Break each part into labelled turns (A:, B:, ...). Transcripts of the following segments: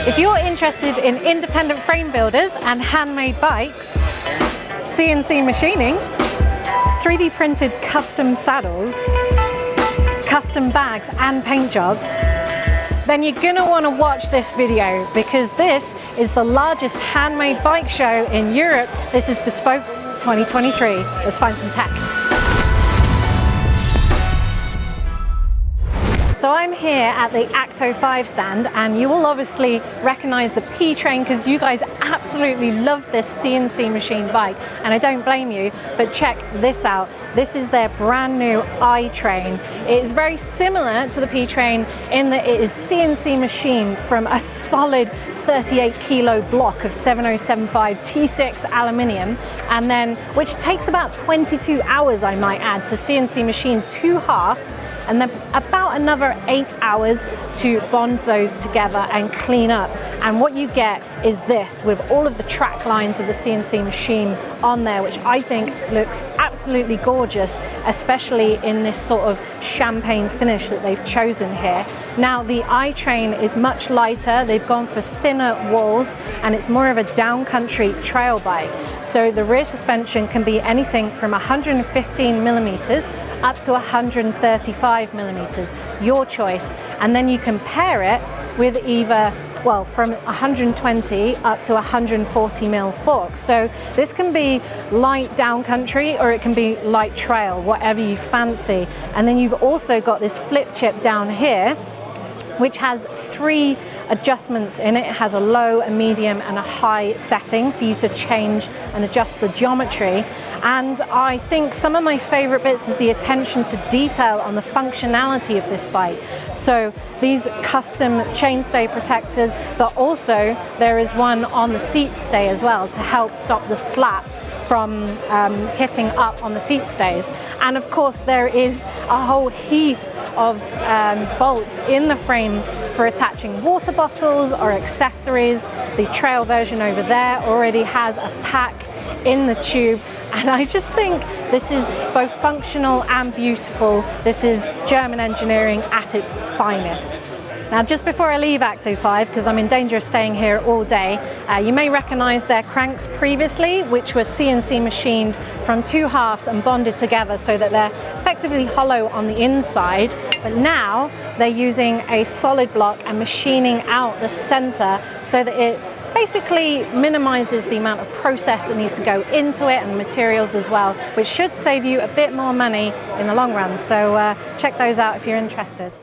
A: If you're interested in independent frame builders and handmade bikes, CNC machining, 3D printed custom saddles, custom bags and paint jobs, then you're gonna want to watch this video, because this is the largest handmade bike show in Europe. This is Bespoked 2023. Let's find some tech. So I'm here at the Acto 5 stand, and you will obviously recognize the P-Train because you guys absolutely love this CNC machine bike, and I don't blame you, but check this out. This is their brand new ITrain. It is very similar to the P-Train in that it is CNC machined from a solid 38 kilo block of 7075 T6 aluminium, and then which takes about 22 hours, I might add, to CNC machine 2 halves, and then about another 8 hours to bond those together and clean up. And what you get is this, with all of the track lines of the CNC machine on there, which I think looks absolutely gorgeous, especially in this sort of champagne finish that they've chosen here. Now the iTrain is much lighter. They've gone for thinner walls, and it's more of a downcountry trail bike. So the rear suspension can be anything from 115 millimeters up to 135 millimeters, your choice. And then you can pair it with either, well, from 120 up to 140 mil forks. So this can be light downcountry or it can be light trail, whatever you fancy. And then you've also got this flip chip down here, which has 3 adjustments in it. It has a low, a medium and a high setting for you to change and adjust the geometry. And I think some of my favorite bits is the attention to detail on the functionality of this bike. So these custom chainstay protectors, but also there is one on the seat stay as well to help stop the slap from hitting up on the seat stays. And of course there is a whole heap of bolts in the frame for attaching water bottles or accessories. The trail version over there already has a pack in the tube, and I just think this is both functional and beautiful. This is German engineering at its finest. Now, just before I leave Acto 5, because I'm in danger of staying here all day, you may recognize their cranks previously, which were CNC machined from 2 halves and bonded together so that they're effectively hollow on the inside. But now they're using a solid block and machining out the center so that it basically minimizes the amount of process that needs to go into it and materials as well, which should save you a bit more money in the long run. So check those out if you're interested.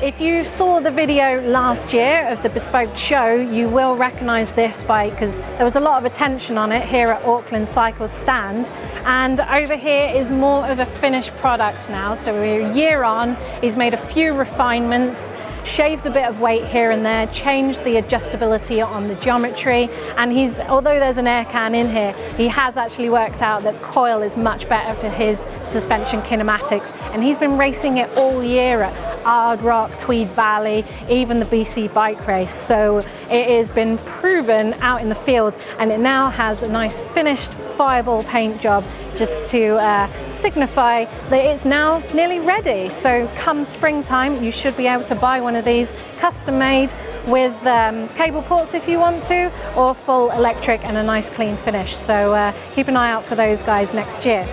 A: If you saw the video last year of the Bespoked show, you will recognize this bike because there was a lot of attention on it here at Hon Cycles stand. And over here is more of a finished product now. So we're a year on, he's made a few refinements, shaved a bit of weight here and there, changed the adjustability on the geometry. And although there's an air can in here, he has actually worked out that coil is much better for his suspension kinematics. And he's been racing it all year at Ard Rock, Tweed Valley, even the BC bike race. So it has been proven out in the field, and it now has a nice finished fireball paint job just to signify that it's now nearly ready. So come springtime, you should be able to buy one of these custom made with cable ports if you want to, or full electric and a nice clean finish. So keep an eye out for those guys next year.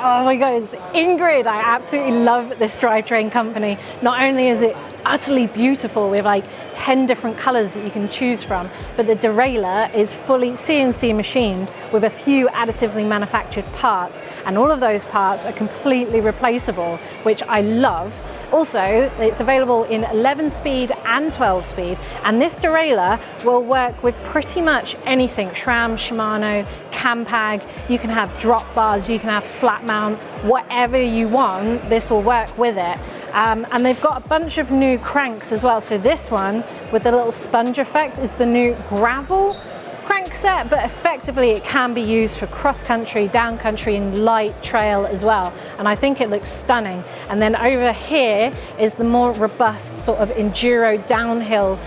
A: Oh my God, it's Ingrid. I absolutely love this Driv Drain company. Not only is it utterly beautiful with like 10 different colors that you can choose from, but the derailleur is fully CNC machined with a few additively manufactured parts, and all of those parts are completely replaceable, which I love. Also, it's available in 11 speed and 12 speed, and this derailleur will work with pretty much anything. SRAM, Shimano, Campag, you can have drop bars, you can have flat mount, whatever you want, this will work with it. And they've got a bunch of new cranks as well. So this one with the little sponge effect is the new gravel crank set, but effectively it can be used for cross-country, down-country and light trail as well. And I think it looks stunning. And then over here is the more robust sort of enduro downhill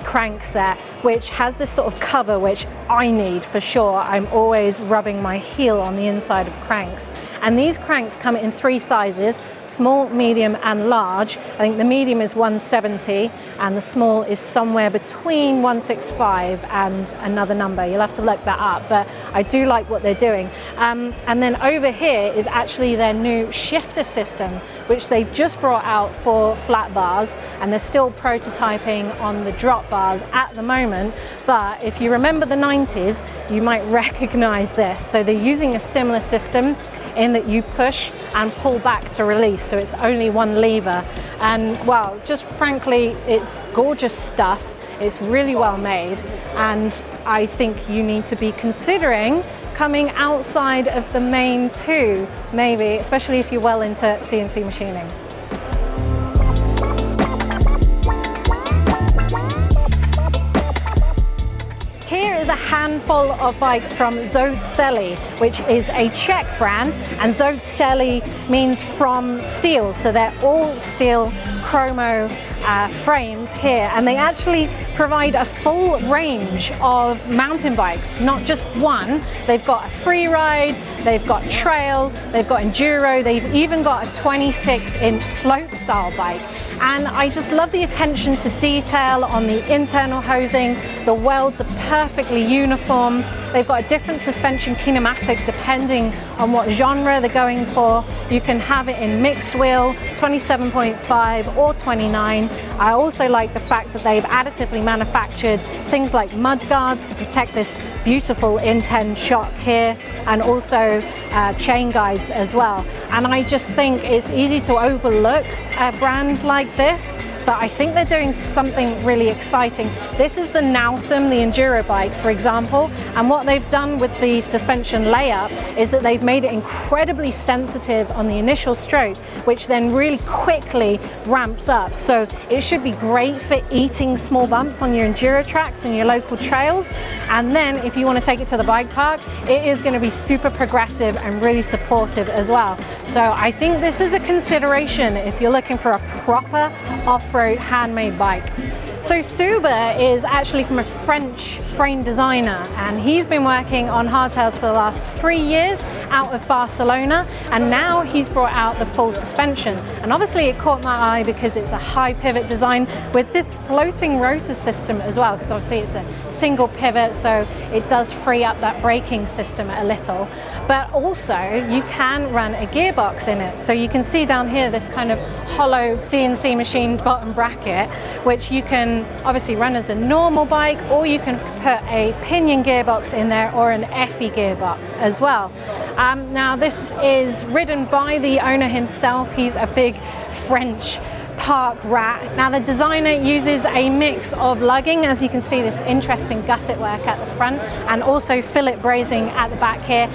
A: crank set, which has this sort of cover, which I need for sure. I'm always rubbing my heel on the inside of cranks. And these cranks come in 3 sizes, small, medium and large. I think the medium is 170 and the small is somewhere between 165 and another number. You'll have to look that up, but I do like what they're doing. And then over here is actually their new shifter system, which they've just brought out for flat bars, and they're still prototyping on the drop bars at the moment. But if you remember the 90s, you might recognize this. So they're using a similar system in that you push and pull back to release, so it's only one lever. And well, just frankly, it's gorgeous stuff. It's really well made, and I think you need to be considering coming outside of the main 2, maybe, especially if you're well into CNC machining. Here is a handful of bikes from Zelli, which is a Czech brand, and Zelli means from steel, so they're all steel chromo frames here, and they actually provide a full range of mountain bikes, not just one. They've got a free ride, they've got trail, they've got enduro, they've even got a 26-inch slope style bike. And I just love the attention to detail on the internal hosing. The welds are perfectly uniform. They've got a different suspension kinematic depending on what genre they're going for. You can have it in mixed wheel, 27.5 or 29. I also like the fact that they've additively manufactured things like mud guards to protect this beautiful in-10 shock here, and also chain guides as well. And I just think it's easy to overlook a brand like this, but I think they're doing something really exciting. This is the Nausum, the enduro bike, for example, and what they've done with the suspension layup is that they've made it incredibly sensitive on the initial stroke, which then really quickly ramps up. So it should be great for eating small bumps on your enduro tracks and your local trails. And then if you want to take it to the bike park, it is going to be super progressive and really supportive as well. So I think this is a consideration if you're looking for a proper off-road handmade bike. So Suba is actually from a French frame designer, and he's been working on hardtails for the last 3 years out of Barcelona, and now he's brought out the full suspension. And obviously it caught my eye because it's a high pivot design with this floating rotor system as well, because obviously it's a single pivot, so it does free up that braking system a little. But also you can run a gearbox in it. So you can see down here this kind of hollow CNC machined bottom bracket, which you can obviously run as a normal bike, or you can put a pinion gearbox in there or an FE gearbox as well. Now this is ridden by the owner himself. He's a big French park rat. Now the designer uses a mix of lugging, as you can see this interesting gusset work at the front, and also fillet brazing at the back here.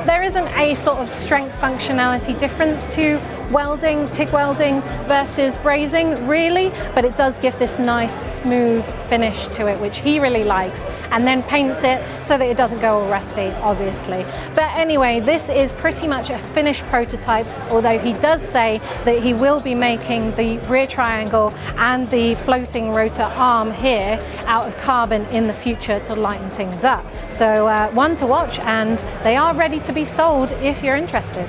A: There isn't a sort of strength functionality difference to welding, TIG welding versus brazing really, but it does give this nice smooth finish to it, which he really likes, and then paints it so that it doesn't go all rusty, obviously. But anyway, this is pretty much a finished prototype, although he does say that he will be making the rear triangle and the floating rotor arm here out of carbon in the future to lighten things up. So one to watch, and they are ready to be sold if you're interested.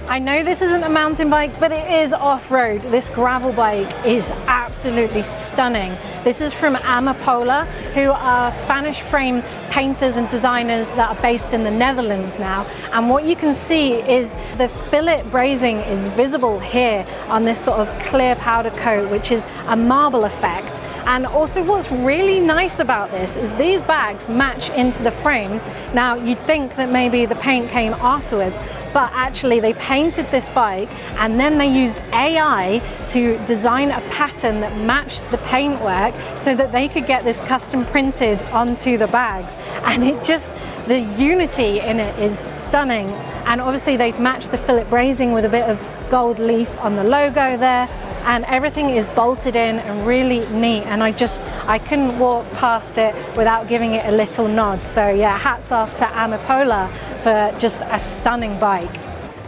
A: I know this isn't a mountain bike, but it is off-road. This gravel bike is absolutely stunning. This is from Amapola, who are Spanish frame painters and designers that are based in the Netherlands now. And what you can see is the fillet brazing is visible here on this sort of clear powder coat, which is a marble effect. And also what's really nice about this is these bags match into the frame. Now you'd think that maybe the paint came afterwards, but actually they painted this bike and then they used AI to design a pattern that matched the paintwork so that they could get this custom printed onto the bags. And it just, the unity in it is stunning. And obviously they've matched the fillet brazing with a bit of gold leaf on the logo there, and everything is bolted in and really neat, and I couldn't walk past it without giving it a little nod. So yeah, hats off to Amapola for just a stunning bike.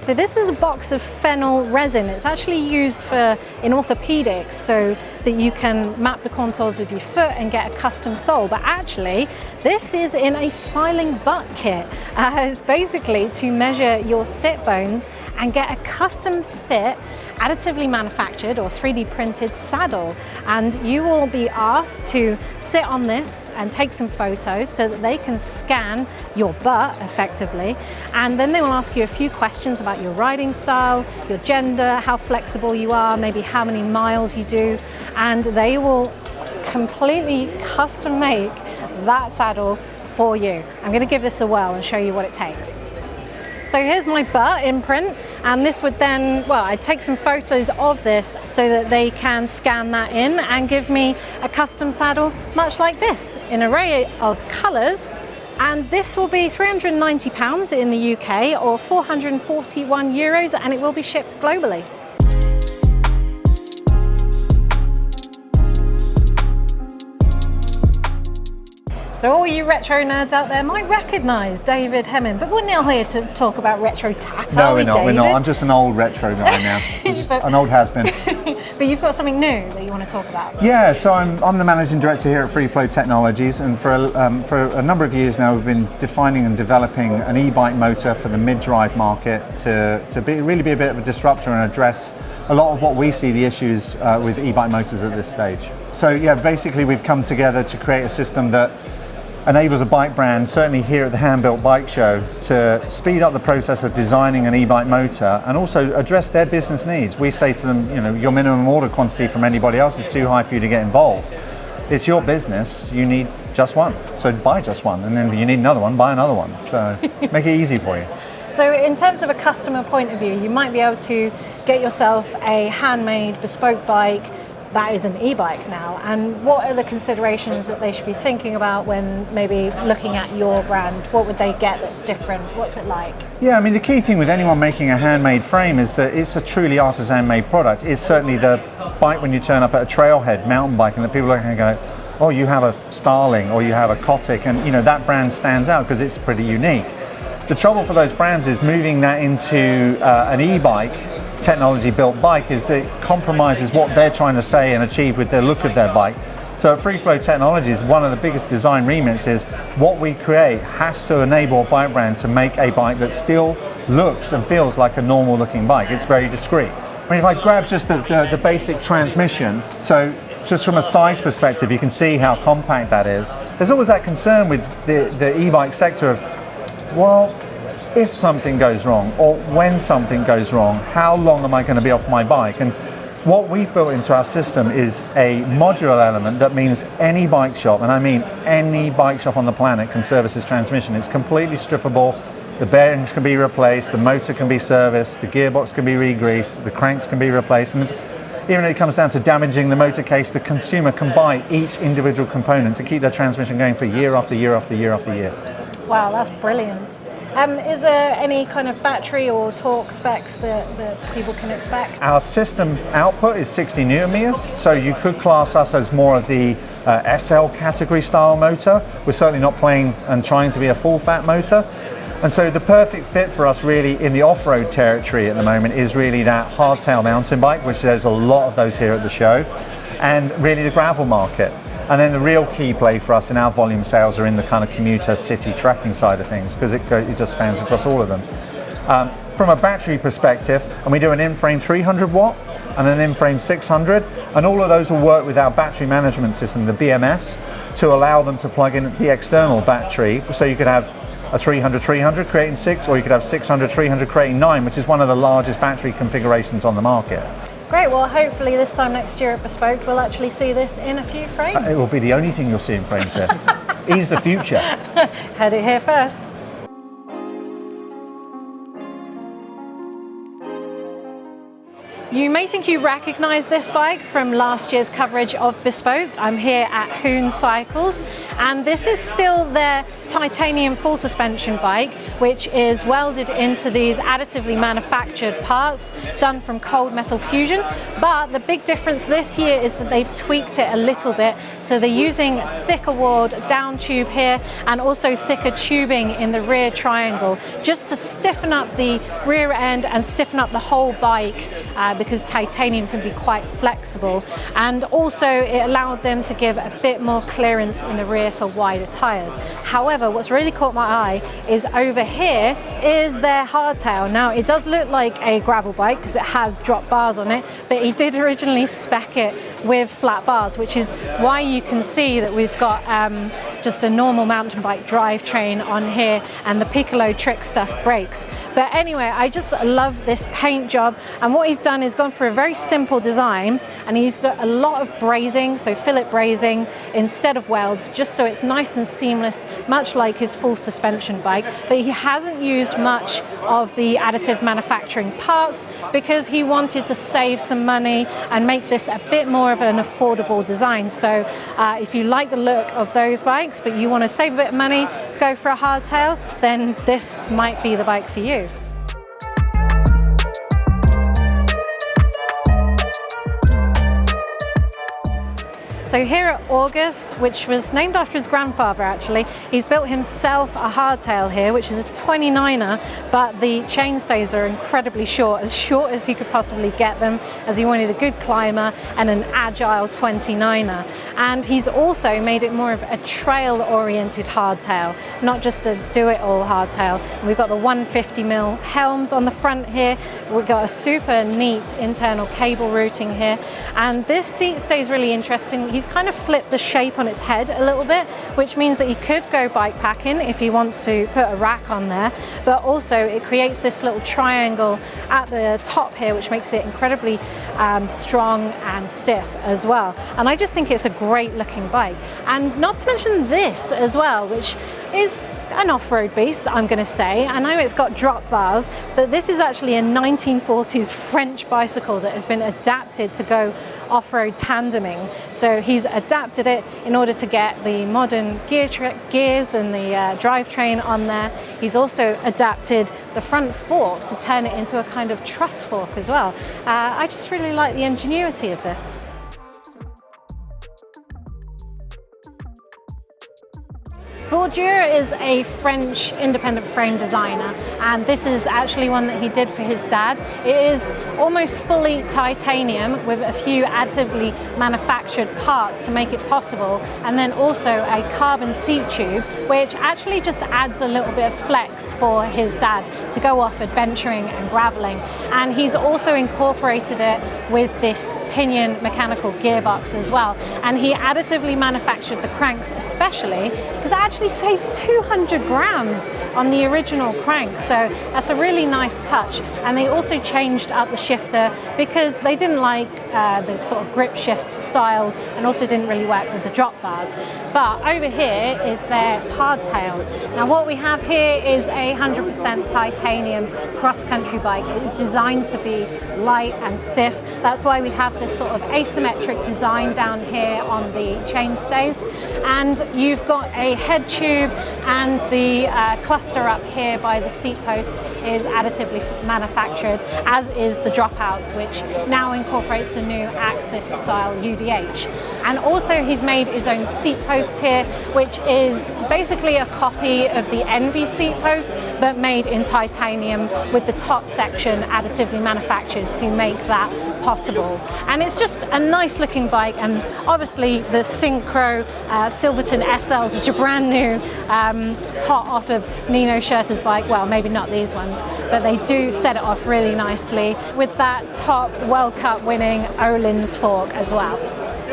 A: So this is a box of phenol resin. It's actually used in orthopedics so that you can map the contours of your foot and get a custom sole. But actually, this is in a smiling butt kit. It's basically to measure your sit bones and get a custom fit, additively manufactured or 3D printed saddle. And you will be asked to sit on this and take some photos so that they can scan your butt effectively. And then they will ask you a few questions about your riding style, your gender, how flexible you are, maybe how many miles you do. And they will completely custom make that saddle for you. I'm going to give this a whirl and show you what it takes. So here's my butt imprint, and this would then, well, I take some photos of this so that they can scan that in and give me a custom saddle much like this in an array of colours. And this will be £390 in the UK or €441, and it will be shipped globally. So all you retro nerds out there might recognise David Hemming, but we're not here to talk about retro tat,
B: No,
A: are we,
B: we're not.
A: David?
B: We're not. I'm just an old retro guy now. Just an old has-been.
A: But you've got something new that you want to talk about.
B: Yeah, so I'm the managing director here at Freeflow Technologies, and for a number of years now we've been defining and developing an e-bike motor for the mid-drive market to really be a bit of a disruptor and address a lot of what we see the issues with e-bike motors at this stage. So yeah, basically we've come together to create a system that enables a bike brand, certainly here at the Hand-Built Bike Show, to speed up the process of designing an e-bike motor and also address their business needs. We say to them, you know, your minimum order quantity from anybody else is too high for you to get involved. It's your business, you need just one. So buy just one, and then if you need another one, buy another one. So make it easy for you.
A: So in terms of a customer point of view, you might be able to get yourself a handmade bespoke bike that is an e-bike now, and what are the considerations that they should be thinking about when maybe looking at your brand? What would they get that's different? What's it like?
B: Yeah, I mean the key thing with anyone making a handmade frame is that it's a truly artisan made product. It's certainly the bike when you turn up at a trailhead mountain bike and the people look and go, oh, you have a Starling or you have a Kotick, and you know that brand stands out because it's pretty unique. The trouble for those brands is moving that into an e-bike technology built bike is it compromises what they're trying to say and achieve with the look of their bike. So at Freeflow Technologies, one of the biggest design remits is what we create has to enable a bike brand to make a bike that still looks and feels like a normal looking bike. It's very discreet. I mean, if I grab just the basic transmission, so just from a size perspective, you can see how compact that is. There's always that concern with the e-bike sector of, well, if something goes wrong or when something goes wrong, how long am I going to be off my bike? And what we've built into our system is a modular element that means any bike shop, and I mean any bike shop on the planet, can service this transmission. It's completely strippable. The bearings can be replaced, the motor can be serviced, the gearbox can be re-greased, the cranks can be replaced, and even if it comes down to damaging the motor case, the consumer can buy each individual component to keep their transmission going for year after year after year after year.
A: Wow, that's brilliant. Is there any kind of battery or torque specs that people can expect? Our
B: system output is 60 Newton meters, so you could class us as more of the SL category style motor. We're certainly not playing and trying to be a full fat motor. And so the perfect fit for us really in the off-road territory at the moment is really that hardtail mountain bike, which there's a lot of those here at the show, and really the gravel market. And then the real key play for us in our volume sales are in the kind of commuter city tracking side of things, because it just spans across all of them. From a battery perspective, and we do an in-frame 300 watt and an in-frame 600, and all of those will work with our battery management system, the BMS, to allow them to plug in the external battery. So you could have a 300-300 creating 6, or you could have 600-300 creating 9, which is one of the largest battery configurations on the market.
A: Great, well hopefully this time next year at Bespoke we'll actually see this in a few frames.
B: It will be the only thing you'll see in frames here. Ease the future.
A: Heard it here first. You may think you recognize this bike from last year's coverage of Bespoked. I'm here at Hon Cycles, and this is still their titanium full suspension bike, which is welded into these additively manufactured parts done from cold metal fusion. But the big difference this year is that they've tweaked it a little bit. So they're using thicker walled down tube here and also thicker tubing in the rear triangle, just to stiffen up the rear end and stiffen up the whole bike, because titanium can be quite flexible. And also it allowed them to give a bit more clearance in the rear for wider tires. However, what's really caught my eye is over here is their hardtail. Now it does look like a gravel bike because it has drop bars on it, but he did originally spec it with flat bars, which is why you can see that we've got just a normal mountain bike drivetrain on here, and the Cipullo trick stuff brakes. But anyway, I just love this paint job, and what he's done is gone for a very simple design, and he used a lot of brazing, so fillet brazing instead of welds, just so it's nice and seamless, much like his full suspension bike. But he hasn't used much of the additive manufacturing parts because he wanted to save some money and make this a bit more of an affordable design. So if you like the look of those bikes but you want to save a bit of money, go for a hardtail, then this might be the bike for you. So here at August, which was named after his grandfather actually, he's built himself a hardtail here, which is a 29er, but the chainstays are incredibly short as he could possibly get them, as he wanted a good climber and an agile 29er. And he's also made it more of a trail-oriented hardtail, not just a do-it-all hardtail. We've got the 150mm helms on the front here. We've got a super neat internal cable routing here, and this seat stays really interesting. He's kind of flipped the shape on its head a little bit, which means that he could go bike packing if he wants to put a rack on there, but also it creates this little triangle at the top here, which makes it incredibly strong and stiff as well. And I just think it's a great looking bike. And not to mention this as well, which is an off-road beast, I'm going to say. I know it's got drop bars, but this is actually a 1940s French bicycle that has been adapted to go off-road tandeming. So he's adapted it in order to get the modern gears and the drivetrain on there. He's also adapted the front fork to turn it into a kind of truss fork as well. I just really like the ingenuity of this. Bourdieu is a French independent frame designer, and this is actually one that he did for his dad. It is almost fully titanium with a few additively manufactured parts to make it possible, and then also a carbon seat tube, which actually just adds a little bit of flex for his dad to go off adventuring and graveling. And he's also incorporated it with this pinion mechanical gearbox as well. And he additively manufactured the cranks especially because it actually saves 200 grams on the original crank, so that's a really nice touch. And they also changed up the shifter because they didn't like the sort of grip shift style, and also didn't really work with the drop bars. But over here is their hardtail. Now what we have here is a 100% titanium cross-country bike. It is designed to be light and stiff. That's why we have this sort of asymmetric design down here on the chainstays. And you've got a head tube, and the cluster up here by the seat post is additively manufactured, as is the dropouts, which now incorporates the new Axis style UDH. And also he's made his own seat post here, which is basically a copy of the Envy seat post, but made in titanium with the top section additively manufactured to make that possible. And it's just a nice looking bike, and obviously the Synchro Silverton SLs, which are brand new, hot off of Nino Schurter's bike. Well, maybe not these ones, but they do set it off really nicely with that top World Cup winning Öhlins fork as well.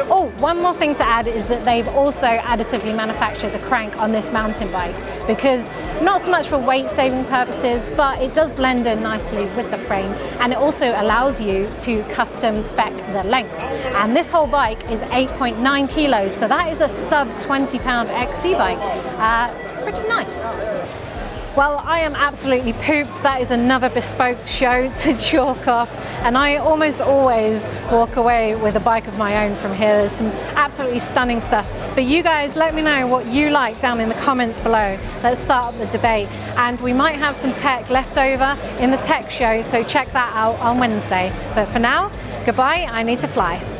A: Oh, one more thing to add is that they've also additively manufactured the crank on this mountain bike, because not so much for weight saving purposes, but it does blend in nicely with the frame, and it also allows you to custom spec the length. And this whole bike is 8.9 kilos, so that is a sub 20 pound XC bike. Pretty nice. Well, I am absolutely pooped. That is another Bespoked show to chalk off, and I almost always walk away with a bike of my own from here. There's some absolutely stunning stuff. But you guys, let me know what you like down in the comments below. Let's start up the debate. And we might have some tech left over in the tech show, so check that out on Wednesday. But for now, goodbye, I need to fly.